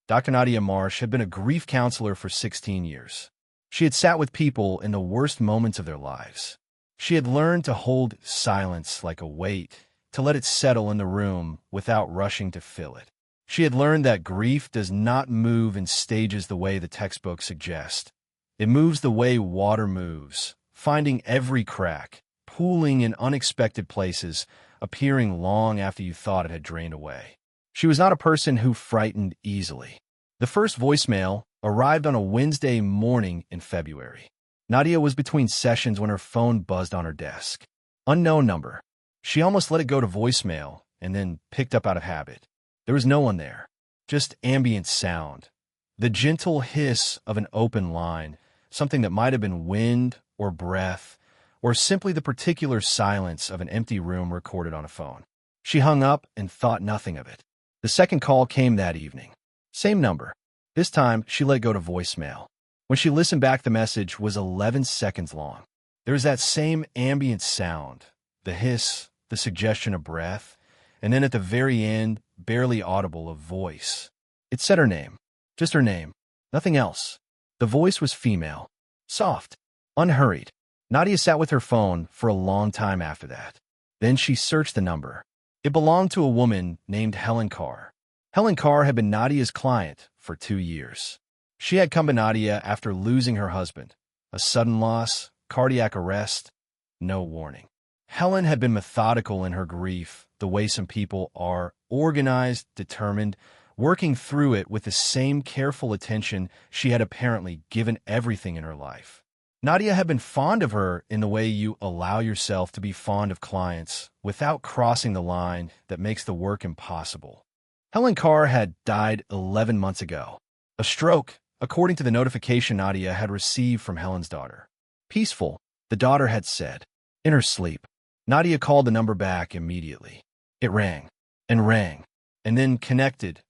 Dr. Nadia Marsh had been a grief counselor for 16 years. She had sat with people in the worst moments of their lives. She had learned to hold silence like a weight, to let it settle in the room without rushing to fill it. She had learned that grief does not move in stages the way the textbooks suggest. It moves the way water moves, finding every crack, pooling in unexpected places, appearing long after you thought it had drained away. She was not a person who frightened easily. The first voicemail arrived on a Wednesday morning in February. Nadia was between sessions when her phone buzzed on her desk. Unknown number. She almost let it go to voicemail and then picked up out of habit. There was no one there, just ambient sound. The gentle hiss of an open line, something that might have been wind or breath, or simply the particular silence of an empty room recorded on a phone. She hung up and thought nothing of it. The second call came that evening. Same number. This time, she let it go to voicemail. When she listened back, the message was 11 seconds long. There was that same ambient sound, the hiss, the suggestion of breath, and then at the very end, barely audible, a voice. It said her name. Just her name. Nothing else. The voice was female. Soft. Unhurried. Nadia sat with her phone for a long time after that. Then she searched the number. It belonged to a woman named Helen Carr. Helen Carr had been Nadia's client for 2 years. She had come to Nadia after losing her husband. A sudden loss, cardiac arrest, no warning. Helen had been methodical in her grief, the way some people are, organized, determined, working through it with the same careful attention she had apparently given everything in her life. Nadia had been fond of her in the way you allow yourself to be fond of clients without crossing the line that makes the work impossible. Helen Carr had died 11 months ago. A stroke, according to the notification Nadia had received from Helen's daughter. Peaceful, the daughter had said. In her sleep, Nadia called the number back immediately. It rang, and then connected,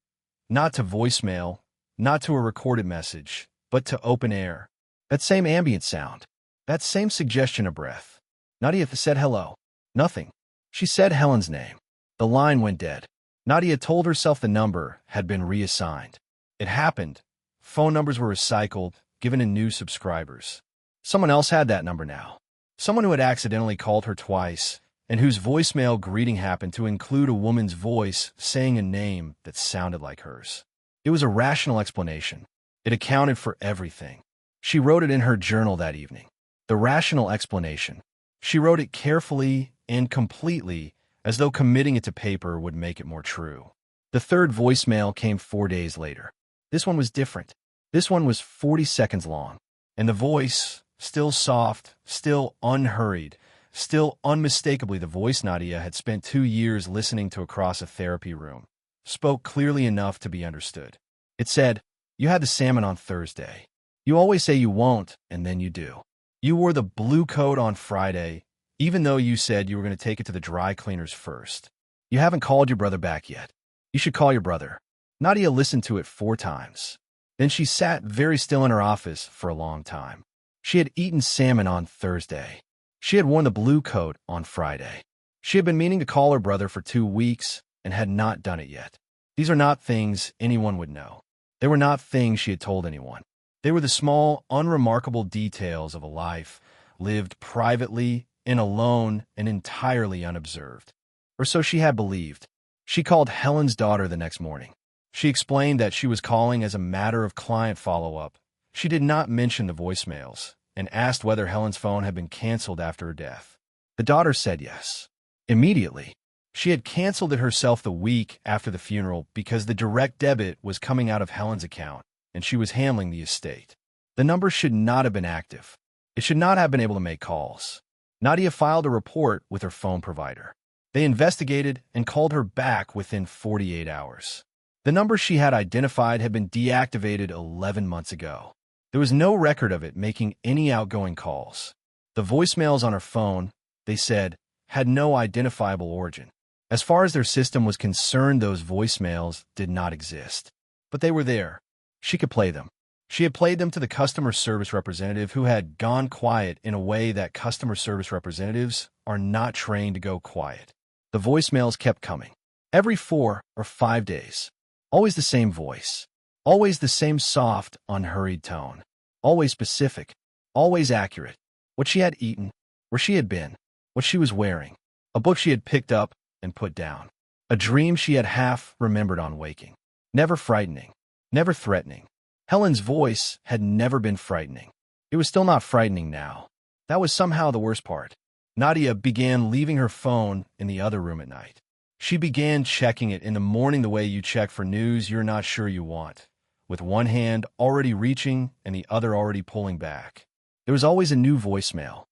not to voicemail, not to a recorded message, but to open air. That same ambient sound, that same suggestion of breath. Nadia said hello. Nothing. She said Helen's name. The line went dead. Nadia told herself the number had been reassigned. It happened. Phone numbers were recycled, given to new subscribers. Someone else had that number now. Someone who had accidentally called her twice, and whose voicemail greeting happened to include a woman's voice saying a name that sounded like hers. It was a rational explanation. It accounted for everything. She wrote it in her journal that evening. The rational explanation. She wrote it carefully and completely, as though committing it to paper would make it more true. The third voicemail came 4 days later. This one was different. This one was 40 seconds long. And the voice, still soft, still unhurried, still unmistakably the voice Nadia had spent 2 years listening to across a therapy room, spoke clearly enough to be understood. It said, "You had the salmon on Thursday. You always say you won't, and then you do. You wore the blue coat on Friday, even though you said you were going to take it to the dry cleaners first. You haven't called your brother back yet. You should call your brother." Nadia listened to it 4 times. Then she sat very still in her office for a long time. She had eaten salmon on Thursday. She had worn the blue coat on Friday. She had been meaning to call her brother for 2 weeks and had not done it yet. These are not things anyone would know. They were not things she had told anyone. They were the small, unremarkable details of a life lived privately and alone and entirely unobserved. Or so she had believed. She called Helen's daughter the next morning. She explained that she was calling as a matter of client follow-up. She did not mention the voicemails and asked whether Helen's phone had been canceled after her death. The daughter said yes. Immediately. She had canceled it herself the week after the funeral because the direct debit was coming out of Helen's account and she was handling the estate. The number should not have been active. It should not have been able to make calls. Nadia filed a report with her phone provider. They investigated and called her back within 48 hours. The number she had identified had been deactivated 11 months ago. There was no record of it making any outgoing calls. The voicemails on her phone, they said, had no identifiable origin. As far as their system was concerned, those voicemails did not exist. But they were there. She could play them. She had played them to the customer service representative who had gone quiet in a way that customer service representatives are not trained to go quiet. The voicemails kept coming. Every 4 or 5 days. Always the same voice. Always the same soft, unhurried tone. Always specific. Always accurate. What she had eaten, where she had been, what she was wearing. A book she had picked up and put down. A dream she had half remembered on waking. Never frightening. Never threatening. Helen's voice had never been frightening. It was still not frightening now. That was somehow the worst part. Nadia began leaving her phone in the other room at night. She began checking it in the morning the way you check for news you're not sure you want, with one hand already reaching and the other already pulling back. There was always a new voicemail.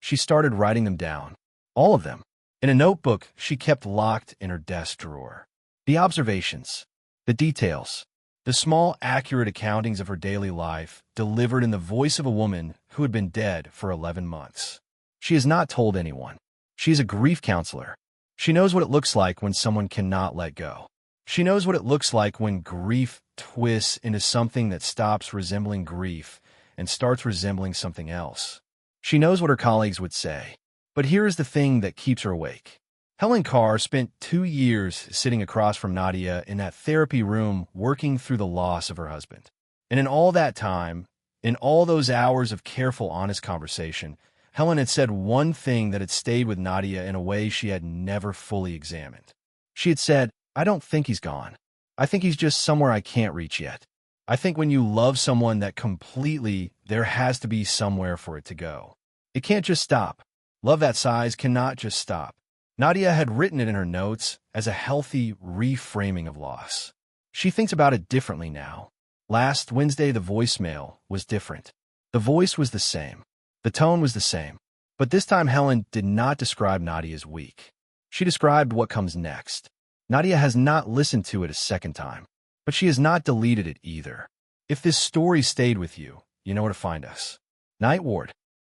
She started writing them down. All of them. In a notebook she kept locked in her desk drawer. The observations. The details. The small, accurate accountings of her daily life, delivered in the voice of a woman who had been dead for 11 months. She has not told anyone. She is a grief counselor. She knows what it looks like when someone cannot let go. She knows what it looks like when grief twists into something that stops resembling grief and starts resembling something else. She knows what her colleagues would say. But here is the thing that keeps her awake. Helen Carr spent 2 years sitting across from Nadia in that therapy room working through the loss of her husband. And in all that time, in all those hours of careful, honest conversation, Helen had said one thing that had stayed with Nadia in a way she had never fully examined. She had said, "I don't think he's gone. I think he's just somewhere I can't reach yet. I think when you love someone that completely, there has to be somewhere for it to go. It can't just stop. Love that size cannot just stop." Nadia had written it in her notes as a healthy reframing of loss. She thinks about it differently now. Last Wednesday, the voicemail was different. The voice was the same. The tone was the same. But this time, Helen did not describe Nadia as weak. She described what comes next. Nadia has not listened to it a second time, but she has not deleted it either. If this story stayed with you, you know where to find us. Night Ward.